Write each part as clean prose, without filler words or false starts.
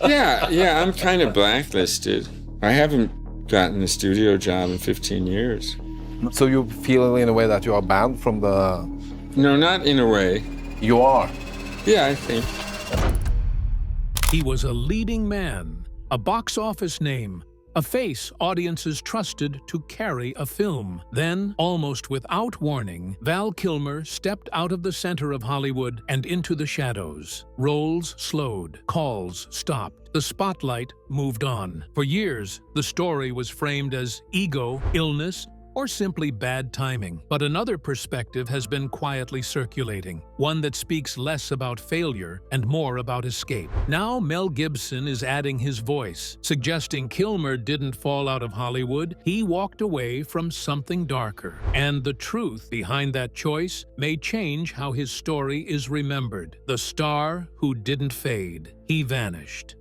Yeah, I'm kind of blacklisted. I haven't gotten a studio job in 15 years. So you feel in a way that you are banned from the... No, not in a way. You are. Yeah, I think. He was a leading man, a box office name, a face audiences trusted to carry a film. Then, almost without warning, Val Kilmer stepped out of the center of Hollywood and into the shadows. Roles slowed, calls stopped, the spotlight moved on. For years, the story was framed as ego, illness, or simply bad timing. But another perspective has been quietly circulating, one that speaks less about failure and more about escape. Now Mel Gibson is adding his voice, suggesting Kilmer didn't fall out of Hollywood, he walked away from something darker. And the truth behind that choice may change how his story is remembered. The star who didn't fade, he vanished.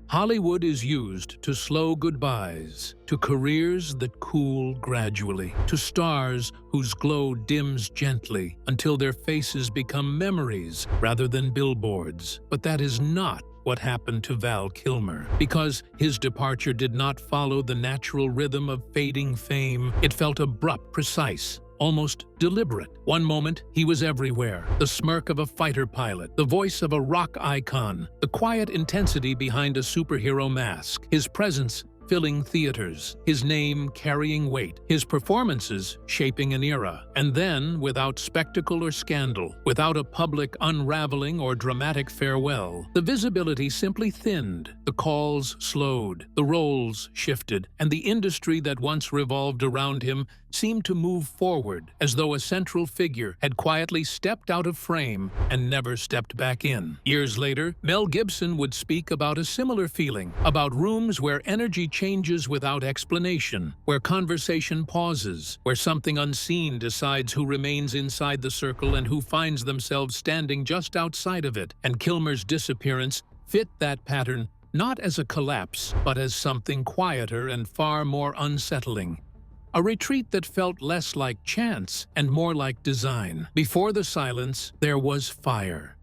Hollywood is used to slow goodbyes, to careers that cool gradually, to stars whose glow dims gently until their faces become memories rather than billboards. But that is not what happened to Val Kilmer. Because his departure did not follow the natural rhythm of fading fame, it felt abrupt, precise, almost deliberate. One moment, he was everywhere. The smirk of a fighter pilot, the voice of a rock icon, the quiet intensity behind a superhero mask, his presence filling theaters, his name carrying weight, his performances shaping an era. And then, without spectacle or scandal, without a public unraveling or dramatic farewell, the visibility simply thinned, the calls slowed, the roles shifted, and the industry that once revolved around him seemed to move forward, as though a central figure had quietly stepped out of frame and never stepped back in. Years later, Mel Gibson would speak about a similar feeling, about rooms where energy changes without explanation, where conversation pauses, where something unseen decides who remains inside the circle and who finds themselves standing just outside of it. And Kilmer's disappearance fit that pattern, not as a collapse, but as something quieter and far more unsettling. A retreat that felt less like chance and more like design. Before the silence, there was fire.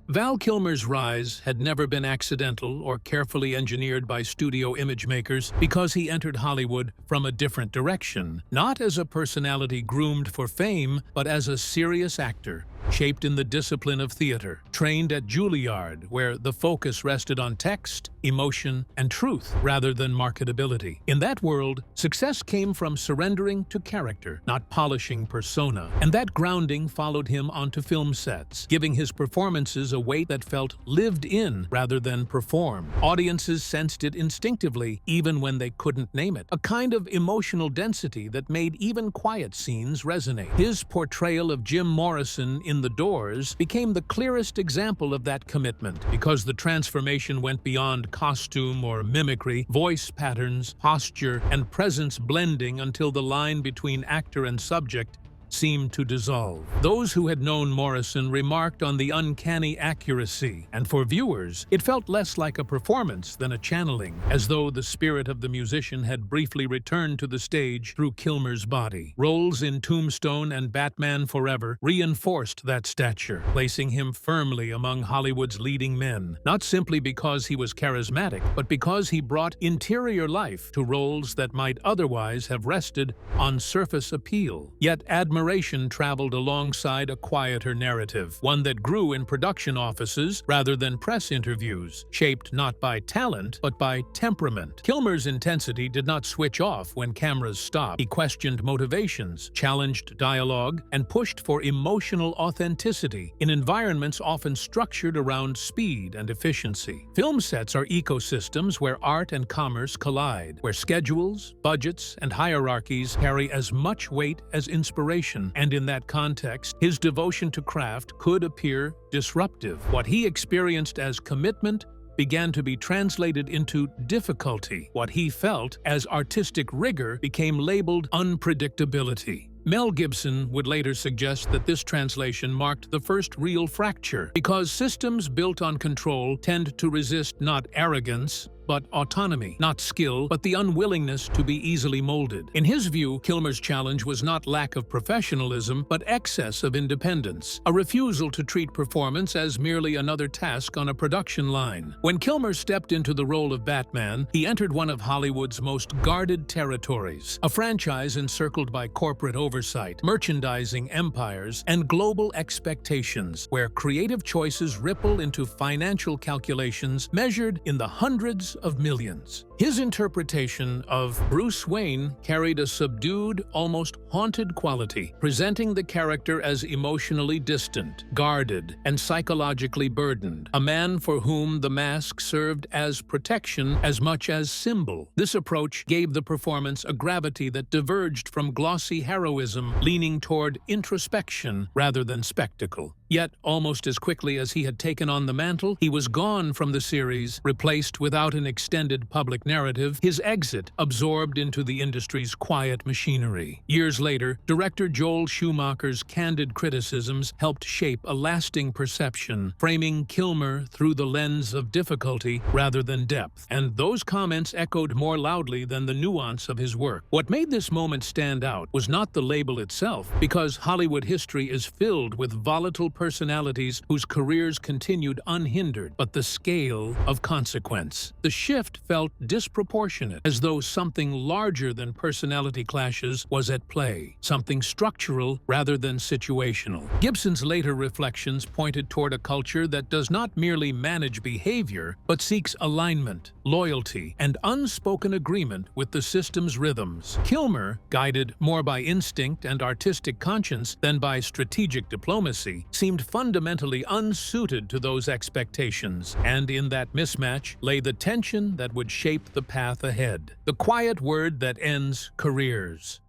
Val Kilmer's rise had never been accidental or carefully engineered by studio image makers because he entered Hollywood from a different direction, not as a personality groomed for fame, but as a serious actor, shaped in the discipline of theater, trained at Juilliard, where the focus rested on text, emotion, and truth rather than marketability. In that world, success came from surrendering to character, not polishing persona, and that grounding followed him onto film sets, giving his performances a weight that felt lived in rather than performed. Audiences sensed it instinctively, even when they couldn't name it, a kind of emotional density that made even quiet scenes resonate. His portrayal of Jim Morrison in The Doors became the clearest example of that commitment, because the transformation went beyond costume or mimicry, voice patterns, posture, and presence blending until the line between actor and subject seemed to dissolve. Those who had known Morrison remarked on the uncanny accuracy, and for viewers, it felt less like a performance than a channeling, as though the spirit of the musician had briefly returned to the stage through Kilmer's body. Roles in Tombstone and Batman Forever reinforced that stature, placing him firmly among Hollywood's leading men, not simply because he was charismatic, but because he brought interior life to roles that might otherwise have rested on surface appeal. Yet admiration traveled alongside a quieter narrative, one that grew in production offices rather than press interviews, shaped not by talent but by temperament. Kilmer's intensity did not switch off when cameras stopped. He questioned motivations, challenged dialogue, and pushed for emotional authenticity in environments often structured around speed and efficiency. Film sets are ecosystems where art and commerce collide, where schedules, budgets, and hierarchies carry as much weight as inspiration. And in that context, his devotion to craft could appear disruptive. What he experienced as commitment began to be translated into difficulty. What he felt as artistic rigor became labeled unpredictability. Mel Gibson would later suggest that this translation marked the first real fracture, because systems built on control tend to resist not arrogance, but autonomy, not skill, but the unwillingness to be easily molded. In his view, Kilmer's challenge was not lack of professionalism, but excess of independence, a refusal to treat performance as merely another task on a production line. When Kilmer stepped into the role of Batman, he entered one of Hollywood's most guarded territories, a franchise encircled by corporate oversight, merchandising empires, and global expectations, where creative choices ripple into financial calculations measured in the hundreds of millions. His interpretation of Bruce Wayne carried a subdued, almost haunted quality, presenting the character as emotionally distant, guarded, and psychologically burdened, a man for whom the mask served as protection as much as symbol. This approach gave the performance a gravity that diverged from glossy heroism, leaning toward introspection rather than spectacle. Yet, almost as quickly as he had taken on the mantle, he was gone from the series, replaced without an extended public narrative, his exit absorbed into the industry's quiet machinery. Years later, director Joel Schumacher's candid criticisms helped shape a lasting perception, framing Kilmer through the lens of difficulty rather than depth. And those comments echoed more loudly than the nuance of his work. What made this moment stand out was not the label itself, because Hollywood history is filled with volatile personalities whose careers continued unhindered, but the scale of consequence. The shift felt disproportionate, as though something larger than personality clashes was at play, something structural rather than situational. Gibson's later reflections pointed toward a culture that does not merely manage behavior, but seeks alignment, loyalty, and unspoken agreement with the system's rhythms. Kilmer, guided more by instinct and artistic conscience than by strategic diplomacy, seemed fundamentally unsuited to those expectations, and in that mismatch lay the tension that would shape the path ahead. The quiet word that ends careers.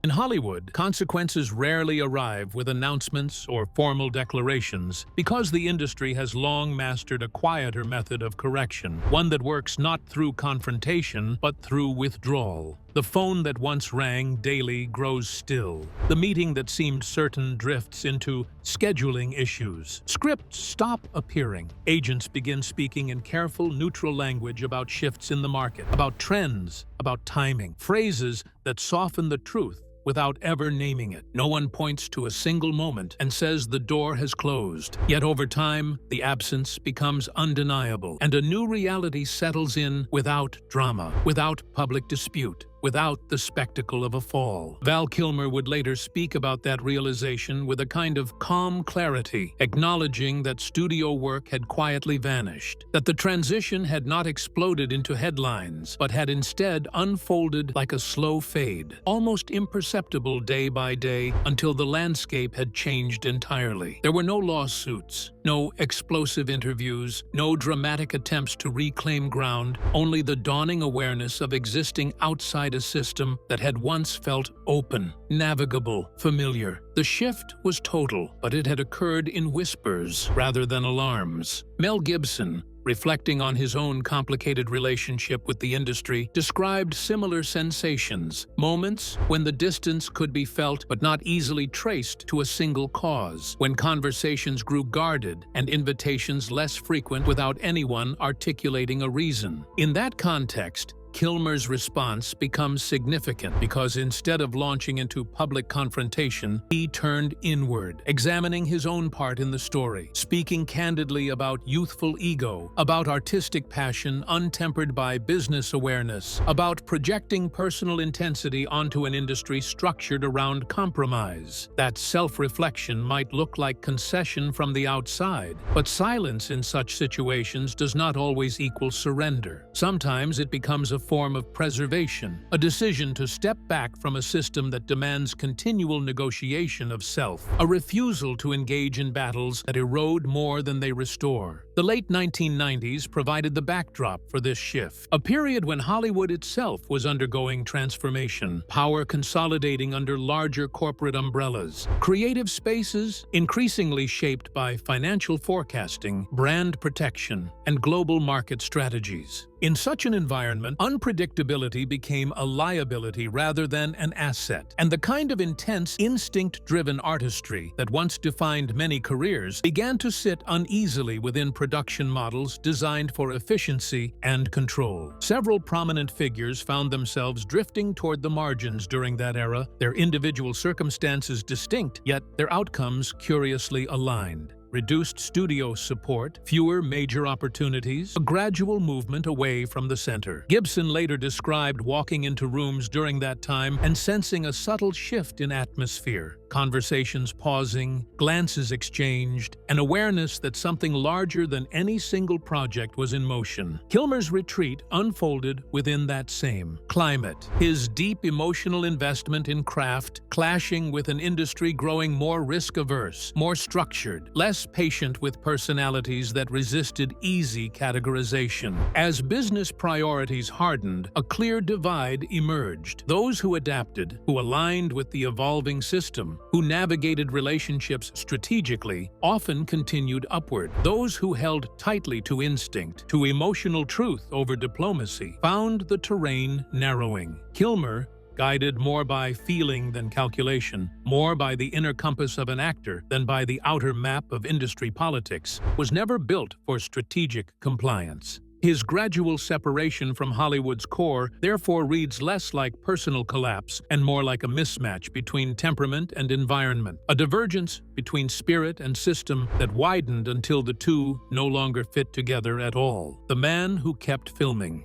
In Hollywood, consequences rarely arrive with announcements or formal declarations because the industry has long mastered a quieter method of correction, one that works not through confrontation but through withdrawal. The phone that once rang daily grows still. The meeting that seemed certain drifts into scheduling issues. Scripts stop appearing. Agents begin speaking in careful, neutral language about shifts in the market, about trends, about timing, phrases that soften the truth without ever naming it. No one points to a single moment and says the door has closed. Yet over time, the absence becomes undeniable, and a new reality settles in without drama, without public dispute, without the spectacle of a fall. Val Kilmer would later speak about that realization with a kind of calm clarity, acknowledging that studio work had quietly vanished, that the transition had not exploded into headlines, but had instead unfolded like a slow fade, almost imperceptible day by day until the landscape had changed entirely. There were no lawsuits, no explosive interviews, no dramatic attempts to reclaim ground, only the dawning awareness of existing outside a system that had once felt open, navigable, familiar. The shift was total, but it had occurred in whispers rather than alarms. Mel Gibson, reflecting on his own complicated relationship with the industry, described similar sensations, moments when the distance could be felt but not easily traced to a single cause, when conversations grew guarded and invitations less frequent without anyone articulating a reason. In that context, Kilmer's response becomes significant because instead of launching into public confrontation, he turned inward, examining his own part in the story, speaking candidly about youthful ego, about artistic passion untempered by business awareness, about projecting personal intensity onto an industry structured around compromise. That self-reflection might look like concession from the outside, but silence in such situations does not always equal surrender. Sometimes it becomes a form of preservation, a decision to step back from a system that demands continual negotiation of self, a refusal to engage in battles that erode more than they restore. The late 1990s provided the backdrop for this shift, a period when Hollywood itself was undergoing transformation, power consolidating under larger corporate umbrellas, creative spaces increasingly shaped by financial forecasting, brand protection, and global market strategies. In such an environment, unpredictability became a liability rather than an asset, and the kind of intense, instinct-driven artistry that once defined many careers began to sit uneasily within production models designed for efficiency and control. Several prominent figures found themselves drifting toward the margins during that era, their individual circumstances distinct, yet their outcomes curiously aligned. Reduced studio support, fewer major opportunities, a gradual movement away from the center. Gibson later described walking into rooms during that time and sensing a subtle shift in atmosphere, conversations pausing, glances exchanged, an awareness that something larger than any single project was in motion. Kilmer's retreat unfolded within that same climate, his deep emotional investment in craft clashing with an industry growing more risk-averse, more structured, less patient with personalities that resisted easy categorization. As business priorities hardened, a clear divide emerged. Those who adapted, who aligned with the evolving system, who navigated relationships strategically, often continued upward. Those who held tightly to instinct, to emotional truth over diplomacy, found the terrain narrowing. Kilmer, guided more by feeling than calculation, more by the inner compass of an actor than by the outer map of industry politics, was never built for strategic compliance. His gradual separation from Hollywood's core therefore reads less like personal collapse and more like a mismatch between temperament and environment, a divergence between spirit and system that widened until the two no longer fit together at all. The man who kept filming.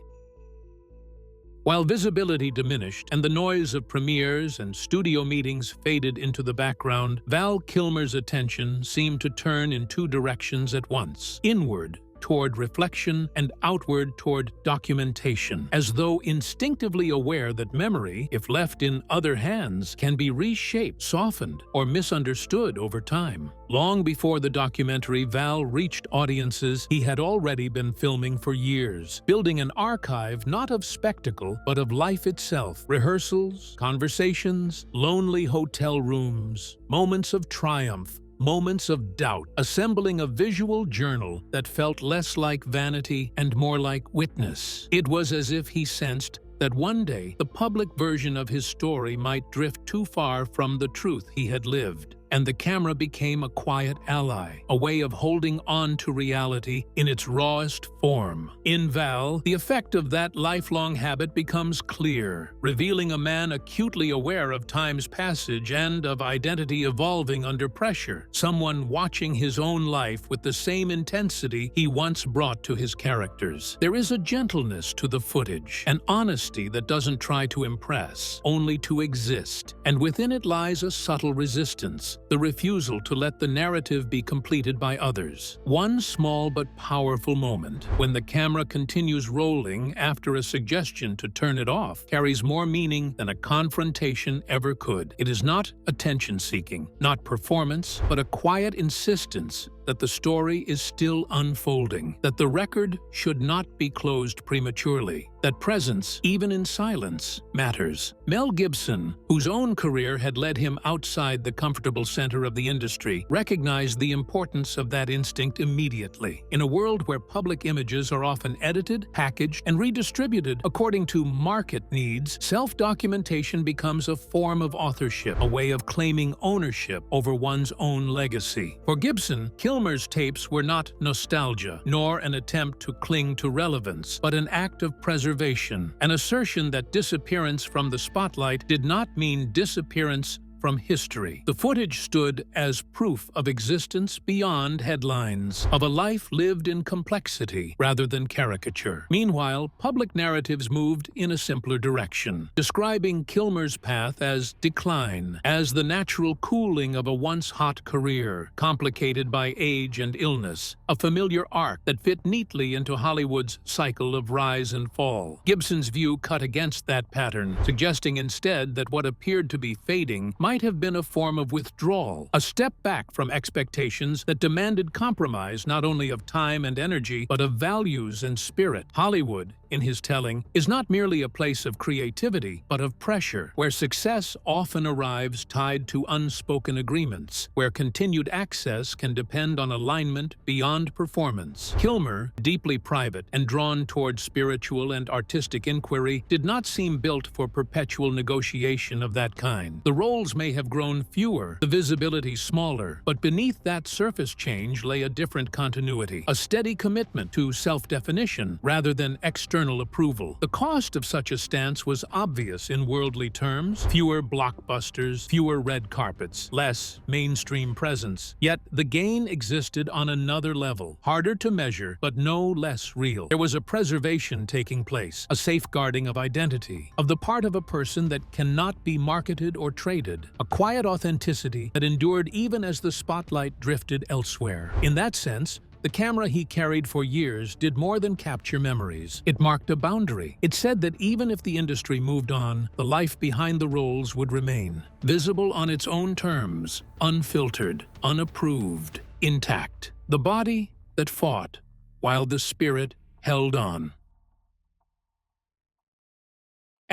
While visibility diminished and the noise of premieres and studio meetings faded into the background, Val Kilmer's attention seemed to turn in two directions at once: inward toward reflection and outward toward documentation, as though instinctively aware that memory, if left in other hands, can be reshaped, softened, or misunderstood over time. Long before the documentary, Val reached audiences he had already been filming for years, building an archive not of spectacle, but of life itself. Rehearsals, conversations, lonely hotel rooms, moments of triumph, moments of doubt, assembling a visual journal that felt less like vanity and more like witness. It was as if he sensed that one day the public version of his story might drift too far from the truth he had lived, and the camera became a quiet ally, a way of holding on to reality in its rawest form. In Val, the effect of that lifelong habit becomes clear, revealing a man acutely aware of time's passage and of identity evolving under pressure, someone watching his own life with the same intensity he once brought to his characters. There is a gentleness to the footage, an honesty that doesn't try to impress, only to exist, and within it lies a subtle resistance, the refusal to let the narrative be completed by others. One small but powerful moment, when the camera continues rolling after a suggestion to turn it off, carries more meaning than a confrontation ever could. It is not attention-seeking, not performance, but a quiet insistence that the story is still unfolding, that the record should not be closed prematurely, that presence, even in silence, matters. Mel Gibson, whose own career had led him outside the comfortable center of the industry, recognized the importance of that instinct immediately. In a world where public images are often edited, packaged, and redistributed according to market needs, self-documentation becomes a form of authorship, a way of claiming ownership over one's own legacy. For Gibson, Kilmer's tapes were not nostalgia, nor an attempt to cling to relevance, but an act of preservation, an assertion that disappearance from the spotlight did not mean disappearance from history. The footage stood as proof of existence beyond headlines, of a life lived in complexity rather than caricature. Meanwhile, public narratives moved in a simpler direction, describing Kilmer's path as decline, as the natural cooling of a once hot career, complicated by age and illness, a familiar arc that fit neatly into Hollywood's cycle of rise and fall. Gibson's view cut against that pattern, suggesting instead that what appeared to be fading might might have been a form of withdrawal, a step back from expectations that demanded compromise not only of time and energy, but of values and spirit. Hollywood, in his telling, is not merely a place of creativity, but of pressure, where success often arrives tied to unspoken agreements, where continued access can depend on alignment beyond performance. Kilmer, deeply private and drawn toward spiritual and artistic inquiry, did not seem built for perpetual negotiation of that kind. The roles may have grown fewer, the visibility smaller, but beneath that surface change lay a different continuity, a steady commitment to self-definition rather than external approval. The cost of such a stance was obvious in worldly terms: fewer blockbusters, fewer red carpets, less mainstream presence. Yet the gain existed on another level, harder to measure, but no less real. There was a preservation taking place, a safeguarding of identity, of the part of a person that cannot be marketed or traded, a quiet authenticity that endured even as the spotlight drifted elsewhere. In that sense, the camera he carried for years did more than capture memories. It marked a boundary. It said that even if the industry moved on, the life behind the roles would remain, visible on its own terms, unfiltered, unapproved, intact. The body that fought, while the spirit held on.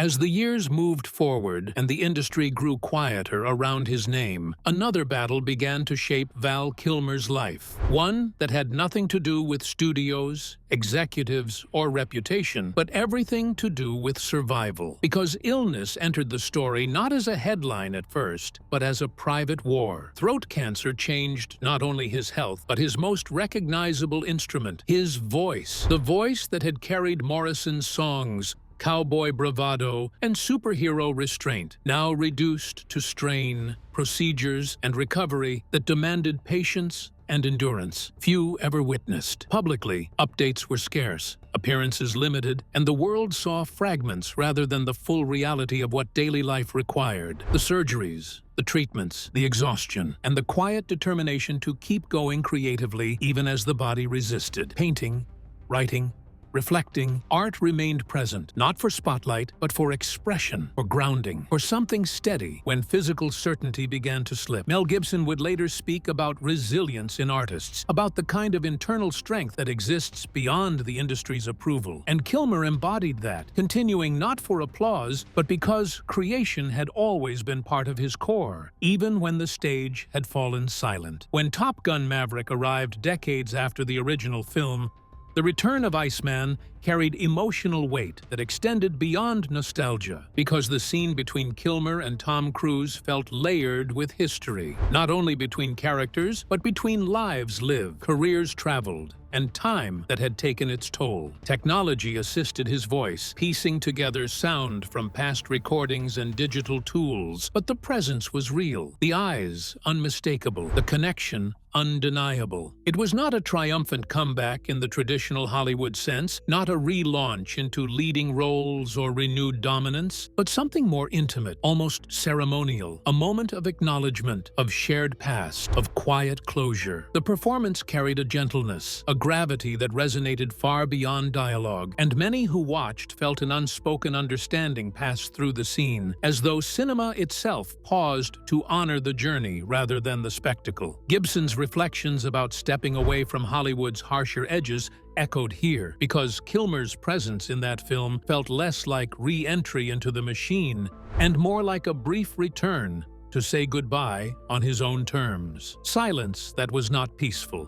As the years moved forward and the industry grew quieter around his name, another battle began to shape Val Kilmer's life. One that had nothing to do with studios, executives, or reputation, but everything to do with survival. Because illness entered the story not as a headline at first, but as a private war. Throat cancer changed not only his health, but his most recognizable instrument, his voice. The voice that had carried Morrison's songs, cowboy bravado, and superhero restraint, now reduced to strain, procedures, and recovery that demanded patience and endurance few ever witnessed. Publicly, updates were scarce, appearances limited, and the world saw fragments rather than the full reality of what daily life required. The surgeries, the treatments, the exhaustion, and the quiet determination to keep going creatively even as the body resisted. Painting, writing, reflecting, art remained present, not for spotlight, but for expression, for grounding, for something steady when physical certainty began to slip. Mel Gibson would later speak about resilience in artists, about the kind of internal strength that exists beyond the industry's approval. And Kilmer embodied that, continuing not for applause, but because creation had always been part of his core, even when the stage had fallen silent. When Top Gun: Maverick arrived decades after the original film, the return of Iceman carried emotional weight that extended beyond nostalgia, because the scene between Kilmer and Tom Cruise felt layered with history, not only between characters, but between lives lived, careers traveled, and time that had taken its toll. Technology assisted his voice, piecing together sound from past recordings and digital tools, but the presence was real, the eyes unmistakable, the connection undeniable. It was not a triumphant comeback in the traditional Hollywood sense, not a relaunch into leading roles or renewed dominance, but something more intimate, almost ceremonial, a moment of acknowledgement, of shared past, of quiet closure. The performance carried a gentleness, a gravity that resonated far beyond dialogue, and many who watched felt an unspoken understanding pass through the scene, as though cinema itself paused to honor the journey rather than the spectacle. Gibson's reflections about stepping away from Hollywood's harsher edges echoed here, because Kilmer's presence in that film felt less like re-entry into the machine and more like a brief return to say goodbye on his own terms. Silence that was not peaceful.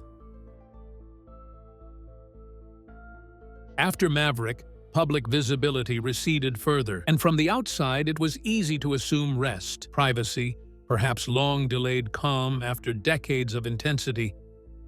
After Maverick, public visibility receded further, and from the outside it was easy to assume rest, privacy, perhaps long-delayed calm after decades of intensity.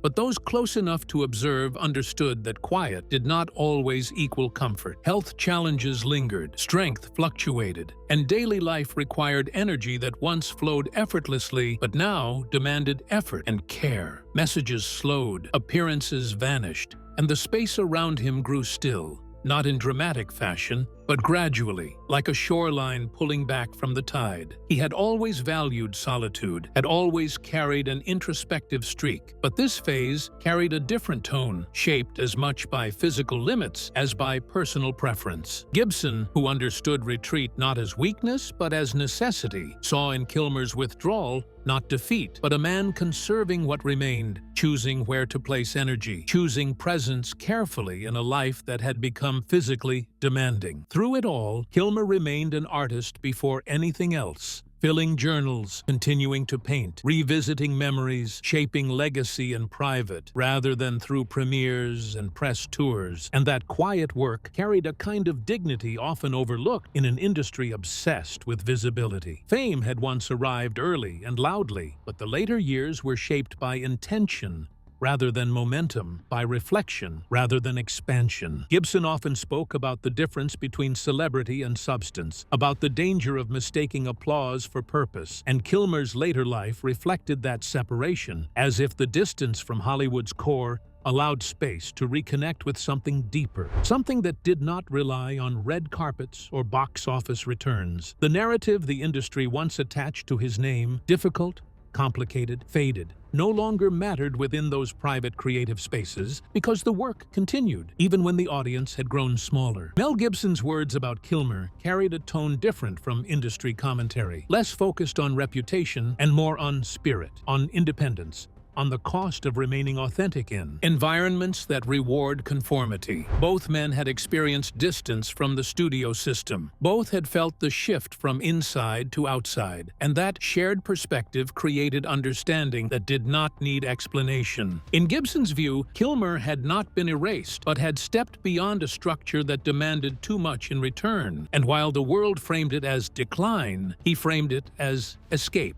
But those close enough to observe understood that quiet did not always equal comfort. Health challenges lingered, strength fluctuated, and daily life required energy that once flowed effortlessly but now demanded effort and care. Messages slowed, appearances vanished, and the space around him grew still, not in dramatic fashion, but gradually, like a shoreline pulling back from the tide. He had always valued solitude, had always carried an introspective streak, but this phase carried a different tone, shaped as much by physical limits as by personal preference. Gibson, who understood retreat not as weakness but as necessity, saw in Kilmer's withdrawal not defeat, but a man conserving what remained, choosing where to place energy, choosing presence carefully in a life that had become physically demanding. Through it all, Kilmer remained an artist before anything else, filling journals, continuing to paint, revisiting memories, shaping legacy in private, rather than through premieres and press tours. And that quiet work carried a kind of dignity often overlooked in an industry obsessed with visibility. Fame had once arrived early and loudly, but the later years were shaped by intention, rather than momentum, by reflection rather than expansion. Gibson often spoke about the difference between celebrity and substance, about the danger of mistaking applause for purpose, and Kilmer's later life reflected that separation, as if the distance from Hollywood's core allowed space to reconnect with something deeper, something that did not rely on red carpets or box office returns. The narrative the industry once attached to his name, difficult, complicated, faded, no longer mattered within those private creative spaces because the work continued, even when the audience had grown smaller. Mel Gibson's words about Kilmer carried a tone different from industry commentary, less focused on reputation and more on spirit, on independence, on the cost of remaining authentic in environments that reward conformity. Both men had experienced distance from the studio system. Both had felt the shift from inside to outside, and that shared perspective created understanding that did not need explanation. In Gibson's view, Kilmer had not been erased, but had stepped beyond a structure that demanded too much in return. And while the world framed it as decline, he framed it as escape,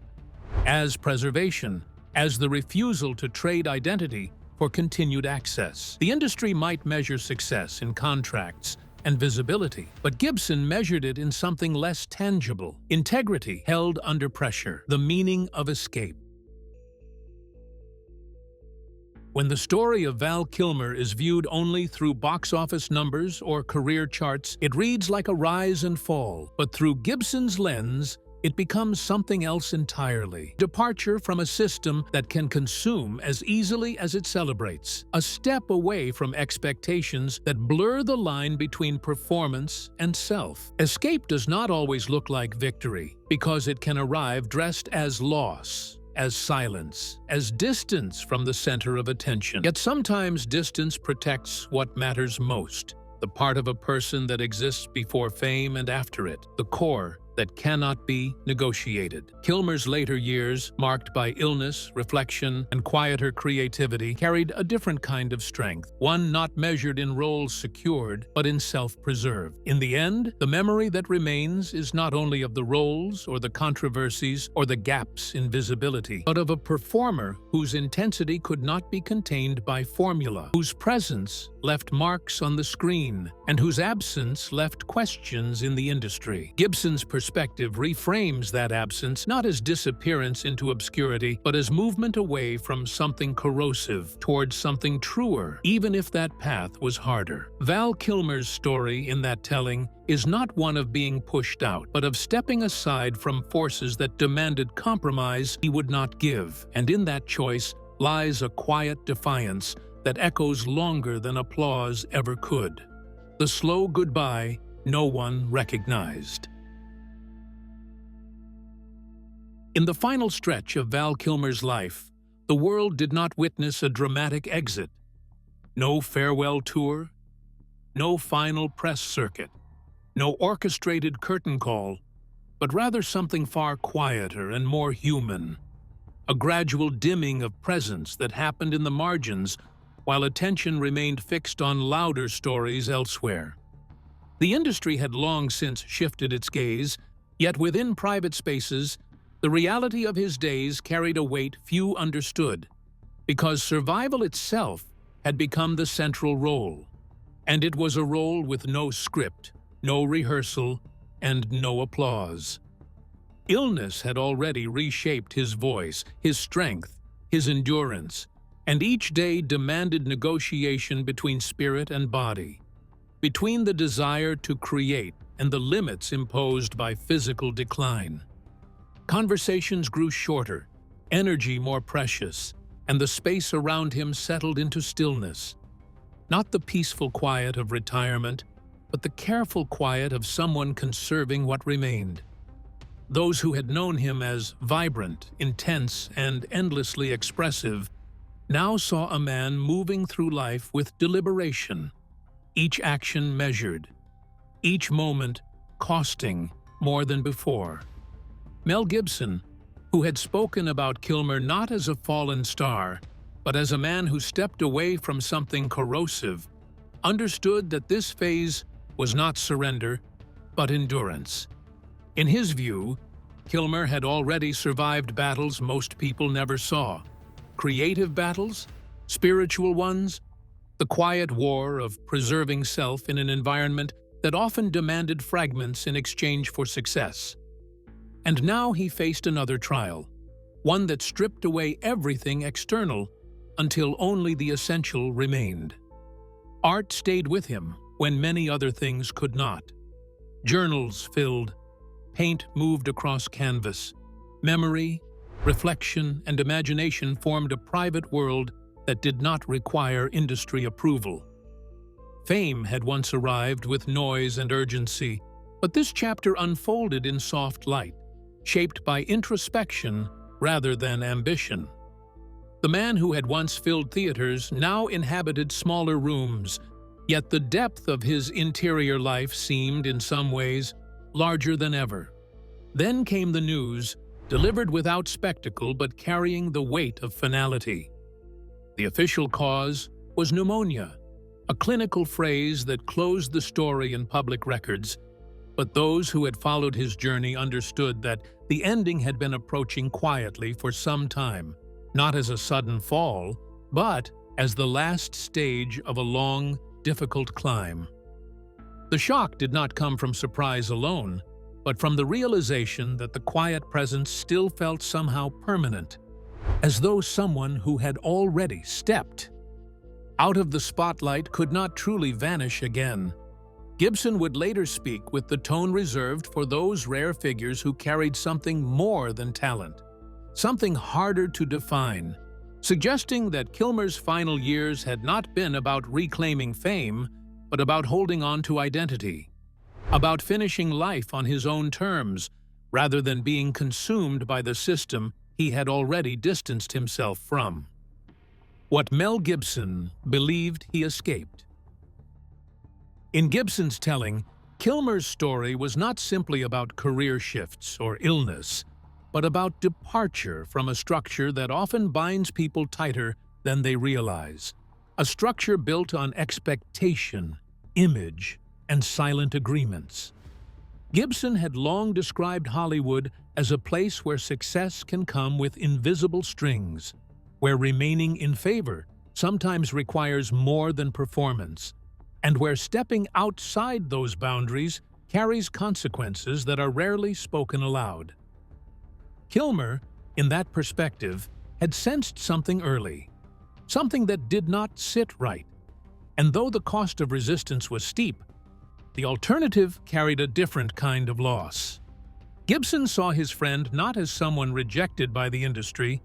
as preservation, as the refusal to trade identity for continued access. The industry might measure success in contracts and visibility, but Gibson measured it in something less tangible: integrity held under pressure, the meaning of escape. When the story of Val Kilmer is viewed only through box office numbers or career charts, it reads like a rise and fall, but through Gibson's lens, it becomes something else entirely. Departure from a system that can consume as easily as it celebrates. A step away from expectations that blur the line between performance and self. Escape does not always look like victory, because it can arrive dressed as loss, as silence, as distance from the center of attention. Yet sometimes distance protects what matters most, the part of a person that exists before fame and after it, the core that cannot be negotiated. Kilmer's later years, marked by illness, reflection, and quieter creativity, carried a different kind of strength, one not measured in roles secured, but in self-preserved. In the end, the memory that remains is not only of the roles or the controversies or the gaps in visibility, but of a performer whose intensity could not be contained by formula, whose presence left marks on the screen, and whose absence left questions in the industry. Gibson's perspective reframes that absence not as disappearance into obscurity, but as movement away from something corrosive towards something truer, even if that path was harder. Val Kilmer's story in that telling is not one of being pushed out, but of stepping aside from forces that demanded compromise he would not give. And in that choice lies a quiet defiance that echoes longer than applause ever could. The slow goodbye no one recognized. In the final stretch of Val Kilmer's life, the world did not witness a dramatic exit. No farewell tour, no final press circuit, no orchestrated curtain call, but rather something far quieter and more human. A gradual dimming of presence that happened in the margins while attention remained fixed on louder stories elsewhere. The industry had long since shifted its gaze, yet within private spaces, the reality of his days carried a weight few understood, because survival itself had become the central role, and it was a role with no script, no rehearsal, and no applause. Illness had already reshaped his voice, his strength, his endurance, and each day demanded negotiation between spirit and body. between the desire to create and the limits imposed by physical decline. Conversations grew shorter, energy more precious, and the space around him settled into stillness. Not the peaceful quiet of retirement, but the careful quiet of someone conserving what remained. Those who had known him as vibrant, intense, and endlessly expressive now saw a man moving through life with deliberation, each action measured, each moment costing more than before. Mel Gibson, who had spoken about Kilmer not as a fallen star, but as a man who stepped away from something corrosive, understood that this phase was not surrender, but endurance. In his view, Kilmer had already survived battles most people never saw. Creative battles, spiritual ones, the quiet war of preserving self in an environment that often demanded fragments in exchange for success. And now he faced another trial, one that stripped away everything external until only the essential remained. Art stayed with him when many other things could not. Journals filled, paint moved across canvas, memory, reflection, and imagination formed a private world that did not require industry approval. Fame had once arrived with noise and urgency, but this chapter unfolded in soft light, shaped by introspection rather than ambition. The man who had once filled theaters now inhabited smaller rooms, yet the depth of his interior life seemed, in some ways, larger than ever. Then came the news, delivered without spectacle but carrying the weight of finality. The official cause was pneumonia, a clinical phrase that closed the story in public records, but those who had followed his journey understood that the ending had been approaching quietly for some time, not as a sudden fall, but as the last stage of a long, difficult climb. The shock did not come from surprise alone, but from the realization that the quiet presence still felt somehow permanent, as though someone who had already stepped out of the spotlight could not truly vanish again. Gibson would later speak with the tone reserved for those rare figures who carried something more than talent, something harder to define, suggesting that Kilmer's final years had not been about reclaiming fame, but about holding on to identity, about finishing life on his own terms, rather than being consumed by the system he had already distanced himself from. What Mel Gibson believed he escaped. In Gibson's telling, Kilmer's story was not simply about career shifts or illness, but about departure from a structure that often binds people tighter than they realize. A structure built on expectation, image, and silent agreements. Gibson had long described Hollywood as a place where success can come with invisible strings, where remaining in favor sometimes requires more than performance, and where stepping outside those boundaries carries consequences that are rarely spoken aloud. Kilmer, in that perspective, had sensed something early, something that did not sit right, and though the cost of resistance was steep, the alternative carried a different kind of loss. Gibson saw his friend not as someone rejected by the industry,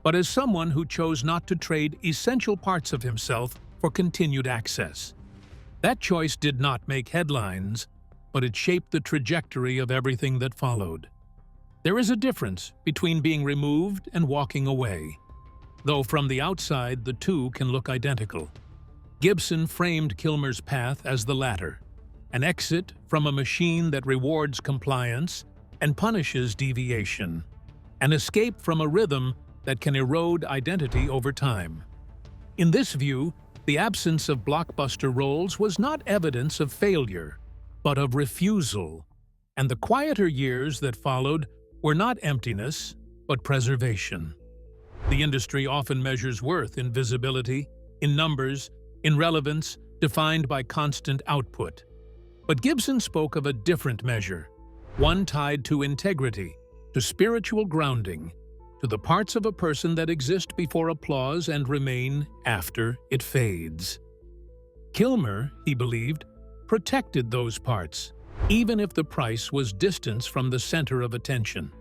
but as someone who chose not to trade essential parts of himself for continued access. That choice did not make headlines, but it shaped the trajectory of everything that followed. There is a difference between being removed and walking away, though from the outside the two can look identical. Gibson framed Kilmer's path as the latter, an exit from a machine that rewards compliance and punishes deviation, an escape from a rhythm that can erode identity over time. In this view, the absence of blockbuster roles was not evidence of failure, but of refusal, and the quieter years that followed were not emptiness, but preservation. The industry often measures worth in visibility, in numbers, in relevance, defined by constant output. But Gibson spoke of a different measure, one tied to integrity, to spiritual grounding, to the parts of a person that exist before applause and remain after it fades. Kilmer, he believed, protected those parts, even if the price was distance from the center of attention.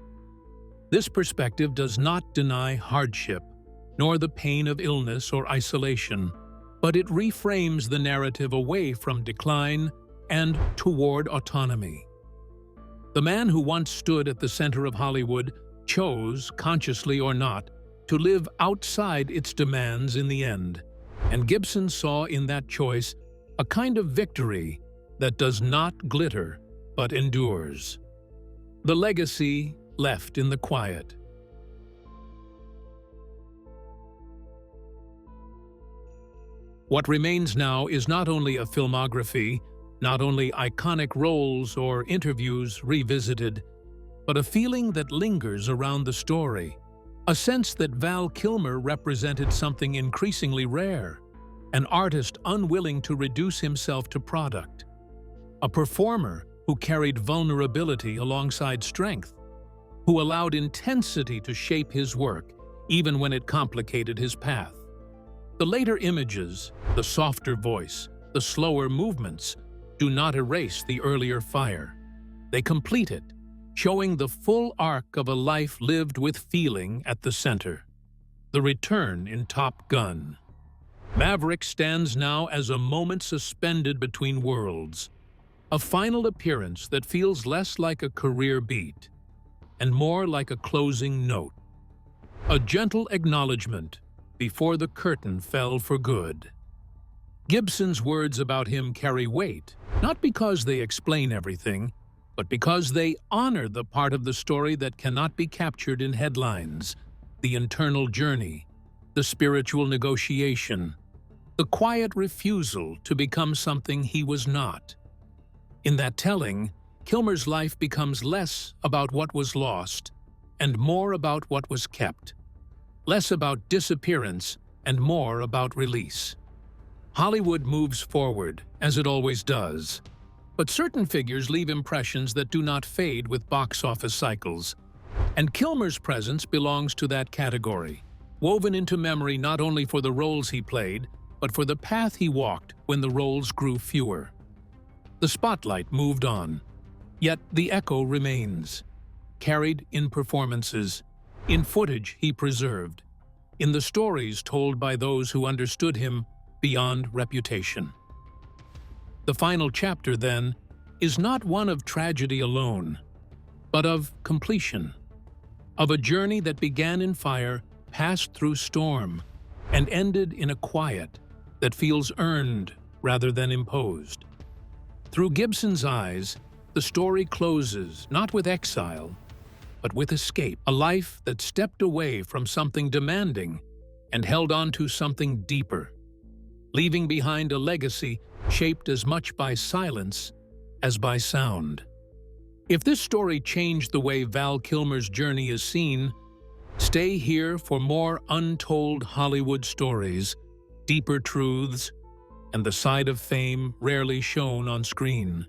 This perspective does not deny hardship, nor the pain of illness or isolation, but it reframes the narrative away from decline and toward autonomy. The man who once stood at the center of Hollywood chose, consciously or not, to live outside its demands in the end, and Gibson saw in that choice a kind of victory that does not glitter but endures. The legacy left in the quiet. What remains now is not only a filmography, not only iconic roles or interviews revisited, but a feeling that lingers around the story, a sense that Val Kilmer represented something increasingly rare, an artist unwilling to reduce himself to product, a performer who carried vulnerability alongside strength, who allowed intensity to shape his work even when it complicated his path. The later images, the softer voice, the slower movements, do not erase the earlier fire. They complete it, showing the full arc of a life lived with feeling at the center. The return in Top Gun. Maverick stands now as a moment suspended between worlds, a final appearance that feels less like a career beat and more like a closing note, a gentle acknowledgement before the curtain fell for good. Gibson's words about him carry weight, not because they explain everything, but because they honor the part of the story that cannot be captured in headlines, the internal journey, the spiritual negotiation, the quiet refusal to become something he was not. In that telling, Kilmer's life becomes less about what was lost and more about what was kept, less about disappearance and more about release. Hollywood moves forward, as it always does, but certain figures leave impressions that do not fade with box office cycles, and Kilmer's presence belongs to that category, woven into memory not only for the roles he played, but for the path he walked when the roles grew fewer. The spotlight moved on, yet the echo remains, carried in performances, in footage he preserved, in the stories told by those who understood him beyond reputation. The final chapter, then, is not one of tragedy alone, but of completion, of a journey that began in fire, passed through storm, and ended in a quiet that feels earned rather than imposed. Through Gibson's eyes, the story closes not with exile, but with escape, a life that stepped away from something demanding and held on to something deeper, leaving behind a legacy shaped as much by silence as by sound. If this story changed the way Val Kilmer's journey is seen, stay here for more untold Hollywood stories, deeper truths, and the side of fame rarely shown on screen.